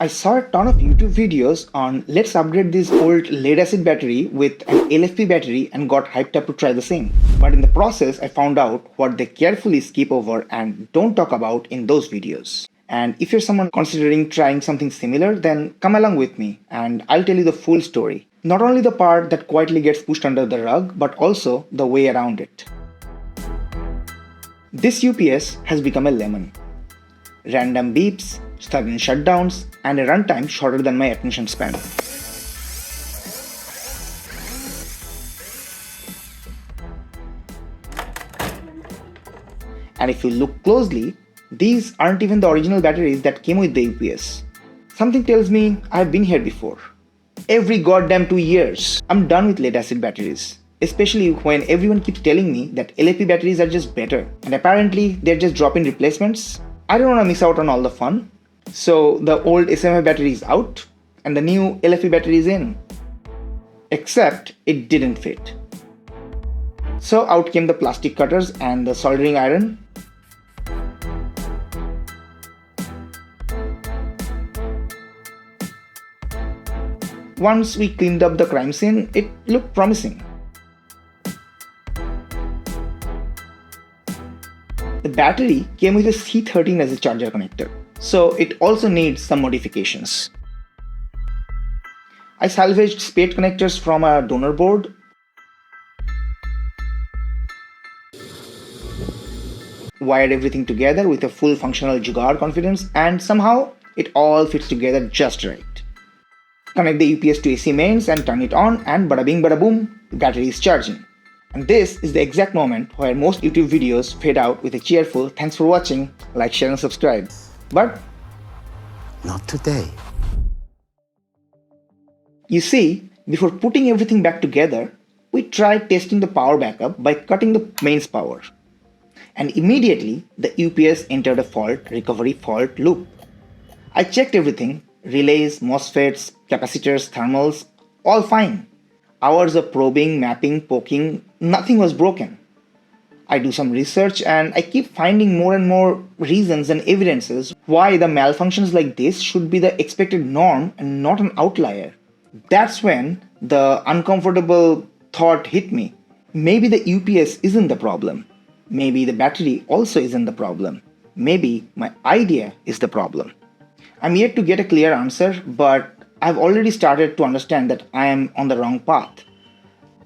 I saw a ton of YouTube videos on let's upgrade this old lead acid battery with an LFP battery and got hyped up to try the same. But in the process, I found out what they carefully skip over and don't talk about in those videos. And if you're someone considering trying something similar, then come along with me and I'll tell you the full story. Not only the part that quietly gets pushed under the rug, but also the way around it. This UPS has become a lemon. Random beeps, sudden shutdowns, and a runtime shorter than my attention span. And if you look closely, these aren't even the original batteries that came with the UPS. Something tells me I've been here before. Every goddamn 2 years, I'm done with lead acid batteries. Especially when everyone keeps telling me that LFP batteries are just better. And apparently they're just drop-in replacements. I don't want to miss out on all the fun. So the old SMF battery is out and the new LFP battery is in. Except it didn't fit. So out came the plastic cutters and the soldering iron. Once we cleaned up the crime scene, it looked promising. The battery came with a C13 as a charger connector, so it also needs some modifications. I salvaged spade connectors from a donor board, wired everything together with a full functional jugaad confidence, and somehow it all fits together just right. Connect the UPS to AC mains and turn it on, and bada bing bada boom, the battery is charging. And this is the exact moment where most YouTube videos fade out with a cheerful "thanks for watching, like, share and subscribe." But not today. You see, before putting everything back together, we tried testing the power backup by cutting the mains power. And immediately the UPS entered a fault recovery fault loop. I checked everything, relays, MOSFETs, capacitors, thermals, all fine. Hours of probing, mapping, poking, nothing was broken. I do some research and I keep finding more and more reasons and evidences why the malfunctions like this should be the expected norm and not an outlier. That's when the uncomfortable thought hit me. Maybe the UPS isn't the problem. Maybe the battery also isn't the problem. Maybe my idea is the problem. I'm yet to get a clear answer, but I've already started to understand that I am on the wrong path.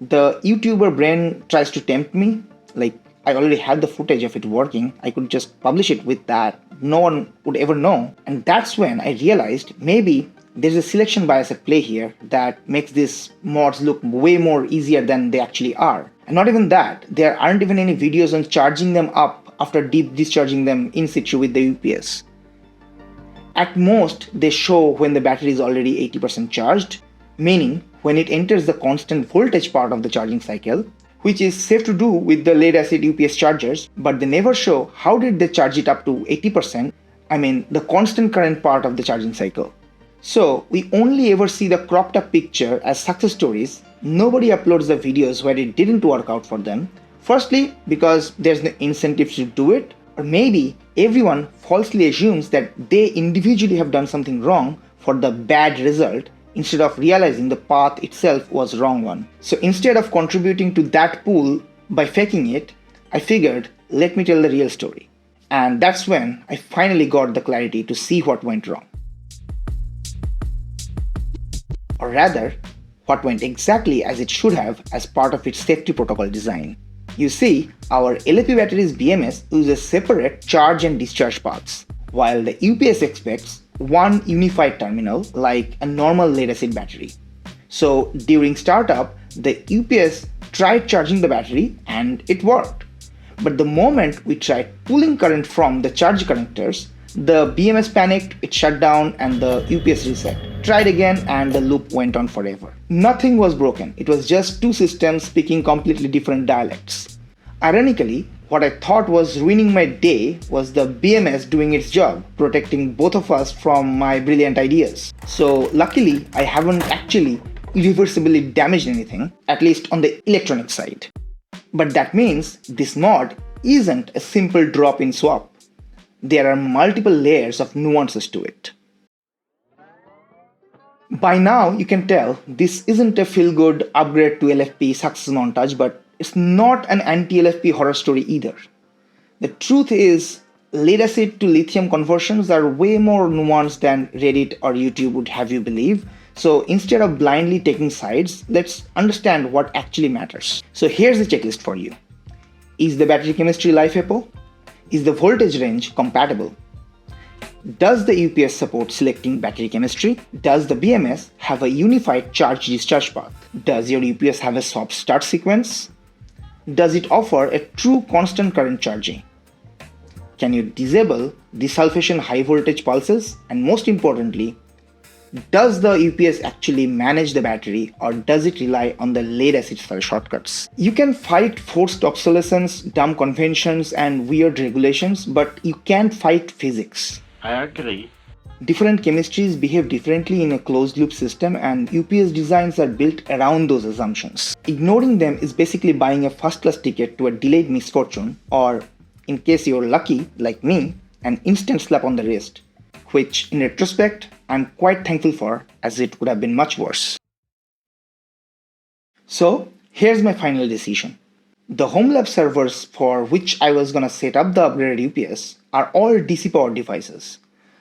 The YouTuber brain tries to tempt me, like I already had the footage of it working, I could just publish it with that, no one would ever know. And that's when I realized maybe there's a selection bias at play here that makes these mods look way more easier than they actually are. And not even that, there aren't even any videos on charging them up after deep discharging them in situ with the UPS. At most, they show when the battery is already 80% charged, meaning when it enters the constant voltage part of the charging cycle, which is safe to do with the lead acid UPS chargers, but they never show how did they charge it up to 80%, the constant current part of the charging cycle. So we only ever see the cropped up picture as success stories. Nobody uploads the videos where it didn't work out for them. Firstly, because there's no incentive to do it, or maybe everyone falsely assumes that they individually have done something wrong for the bad result instead of realizing the path itself was the wrong one. So instead of contributing to that pool by faking it, I figured, let me tell the real story. And that's when I finally got the clarity to see what went wrong. Or rather, what went exactly as it should have as part of its safety protocol design. You see, our LFP battery's BMS uses separate charge and discharge paths, while the UPS expects one unified terminal like a normal lead acid battery. So during startup, the UPS tried charging the battery and it worked. But the moment we tried pulling current from the charge connectors, the BMS panicked, it shut down and the UPS reset. Tried again and the loop went on forever. Nothing was broken, it was just two systems speaking completely different dialects. Ironically, what I thought was ruining my day was the BMS doing its job, protecting both of us from my brilliant ideas. So luckily, I haven't actually irreversibly damaged anything, at least on the electronic side. But that means this mod isn't a simple drop-in swap. There are multiple layers of nuances to it. By now, you can tell this isn't a feel-good upgrade to LFP success montage, but it's not an anti-LFP horror story either. The truth is, lead acid to lithium conversions are way more nuanced than Reddit or YouTube would have you believe. So instead of blindly taking sides, let's understand what actually matters. So here's the checklist for you. Is the battery chemistry LiFePO? Is the voltage range compatible? Does the UPS support selecting battery chemistry? Does the BMS have a unified charge-discharge path? Does your UPS have a soft start sequence? Does it offer a true constant current charging? Can you disable desulfation high voltage pulses? And most importantly, does the UPS actually manage the battery, or does it rely on the lead acid style shortcuts? You can fight forced obsolescence, dumb conventions, and weird regulations, but you can't fight physics. I agree. Different chemistries behave differently in a closed loop system, and UPS designs are built around those assumptions. Ignoring them is basically buying a first class ticket to a delayed misfortune, or in case you're lucky, like me, an instant slap on the wrist, which in retrospect, I'm quite thankful for, as it would have been much worse. So here's my final decision. The home lab servers for which I was gonna set up the upgraded UPS are all DC powered devices.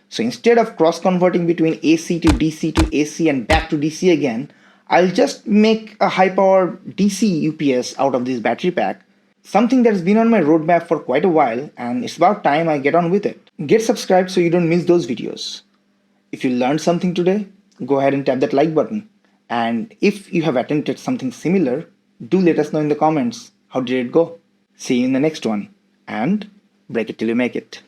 So instead of cross converting between AC to DC to AC and back to DC again, I'll just make a high power DC UPS out of this battery pack, something that's been on my roadmap for quite a while, and it's about time I get on with it. Get subscribed so you don't miss those videos. If you learned something today, go ahead and tap that like button. And if you have attempted something similar, do let us know in the comments. How did it go? See you in the next one, and break it till you make it.